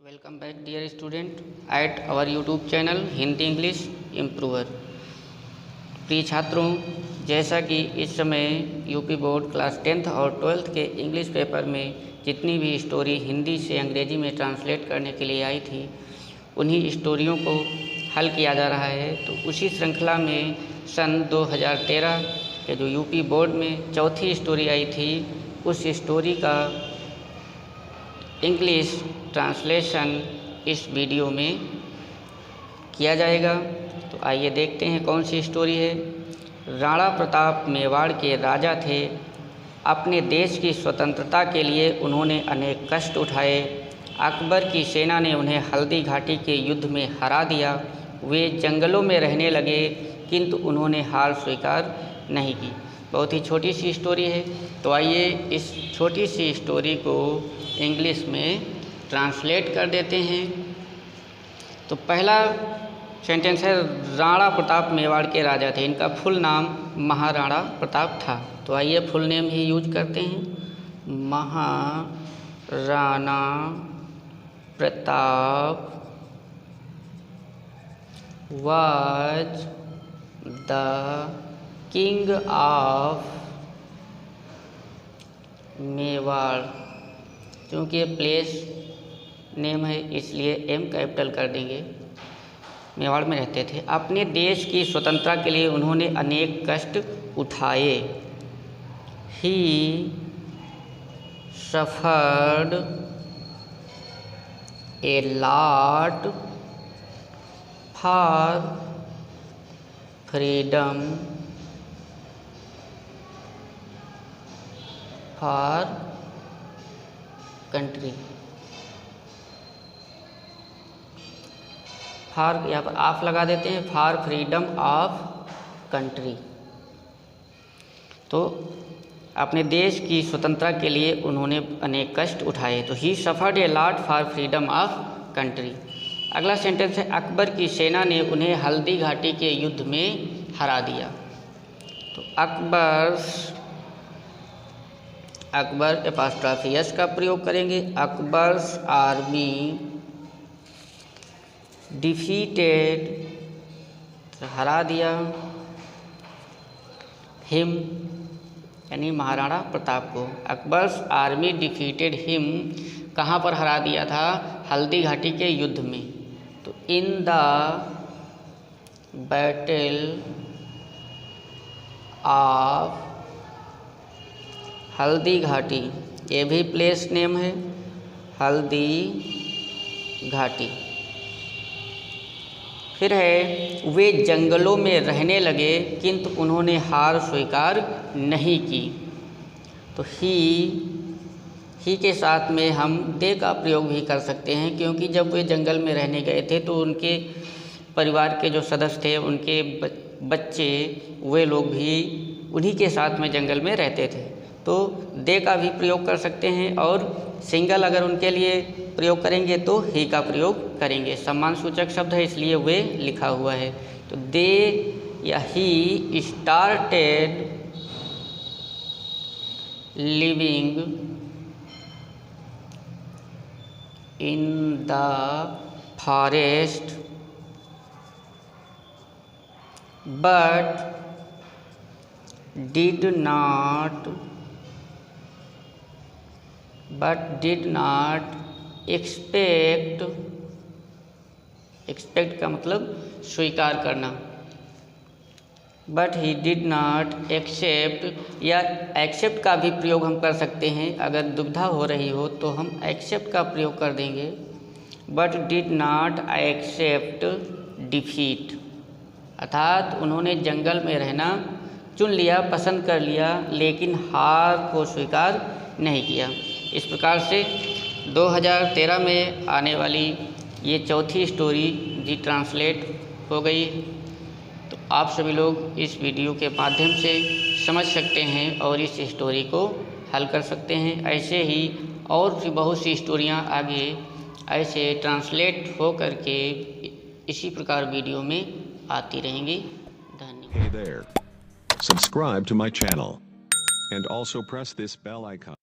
Welcome back dear student at our YouTube channel Hindi English improver. प्रिय छात्रों, जैसा कि इस समय यूपी बोर्ड क्लास 10th और 12th के इंग्लिश पेपर में जितनी भी स्टोरी हिंदी से अंग्रेजी में ट्रांसलेट करने के लिए आई थी, उन्हीं स्टोरियों को हल किया जा रहा है। तो उसी श्रृंखला में सन 2013 के जो यूपी बोर्ड में चौथी स्टोरी आई थी, उस स्टोरी का इंग्लिश ट्रांसलेशन इस वीडियो में किया जाएगा। तो आइए देखते हैं कौन सी स्टोरी है। राणा प्रताप मेवाड़ के राजा थे। अपने देश की स्वतंत्रता के लिए उन्होंने अनेक कष्ट उठाए। अकबर की सेना ने उन्हें हल्दी घाटी के युद्ध में हरा दिया। वे जंगलों में रहने लगे, किंतु उन्होंने हार स्वीकार नहीं की। बहुत ही छोटी सी स्टोरी है। तो आइए इस छोटी सी स्टोरी को इंग्लिश में ट्रांसलेट कर देते हैं। तो पहला सेंटेंस है, राणा प्रताप मेवाड़ के राजा थे। इनका फुल नाम महाराणा प्रताप था। तो आइए फुल नेम ही यूज करते हैं। Maharana Pratap was the king of Mewar. क्योंकि ये प्लेस नेम है इसलिए एम कैपिटल कर देंगे। मेवाड़ में रहते थे। अपने देश की स्वतंत्रता के लिए उन्होंने अनेक कष्ट उठाए। ही suffered a lot for freedom for country. For यहाँ पर ऑफ लगा देते हैं, फॉर फ्रीडम ऑफ कंट्री। तो अपने देश की स्वतंत्रता के लिए उन्होंने अनेक कष्ट उठाए। तो ही suffered a lot for freedom of country. अगला सेंटेंस है, अकबर की सेना ने उन्हें हल्दी घाटी के युद्ध में हरा दिया। तो अकबर एपॉस्ट्रॉफी एस का प्रयोग करेंगे। अकबर्स आर्मी डिफीटेड, हरा दिया, हिम यानी महाराणा प्रताप को। अकबर्स आर्मी डिफीटेड हिम, कहाँ पर हरा दिया था? हल्दी घाटी के युद्ध में। तो in the battle of Haldi Ghati, ये भी प्लेस नेम है, हल्दी घाटी। फिर है, वे जंगलों में रहने लगे, किंतु उन्होंने हार स्वीकार नहीं की। तो ही के साथ में हम दे का प्रयोग भी कर सकते हैं, क्योंकि जब वे जंगल में रहने गए थे तो उनके परिवार के जो सदस्य थे, उनके बच्चे, वे लोग भी उन्हीं के साथ में जंगल में रहते थे। तो दे का भी प्रयोग कर सकते हैं, और सिंगल अगर उनके लिए प्रयोग करेंगे तो ही का प्रयोग करेंगे। सम्मान सूचक शब्द है इसलिए वे लिखा हुआ है। तो दे या he started living in the forest but did not expect का मतलब स्वीकार करना। But he did not accept, या एक्सेप्ट का भी प्रयोग हम कर सकते हैं। अगर दुविधा हो रही हो तो हम एक्सेप्ट का प्रयोग कर देंगे। But did not accept defeat, अर्थात उन्होंने जंगल में रहना चुन लिया, पसंद कर लिया, लेकिन हार को स्वीकार नहीं किया। इस प्रकार से 2013 में आने वाली ये चौथी स्टोरी जी ट्रांसलेट हो गई। तो आप सभी लोग इस वीडियो के माध्यम से समझ सकते हैं और इस स्टोरी को हल कर सकते हैं। ऐसे ही और भी बहुत सी स्टोरियाँ आगे ऐसे ट्रांसलेट हो करके इसी प्रकार वीडियो में आती रहेंगी। धन्यवाद। Subscribe to my channel and also press this bell icon.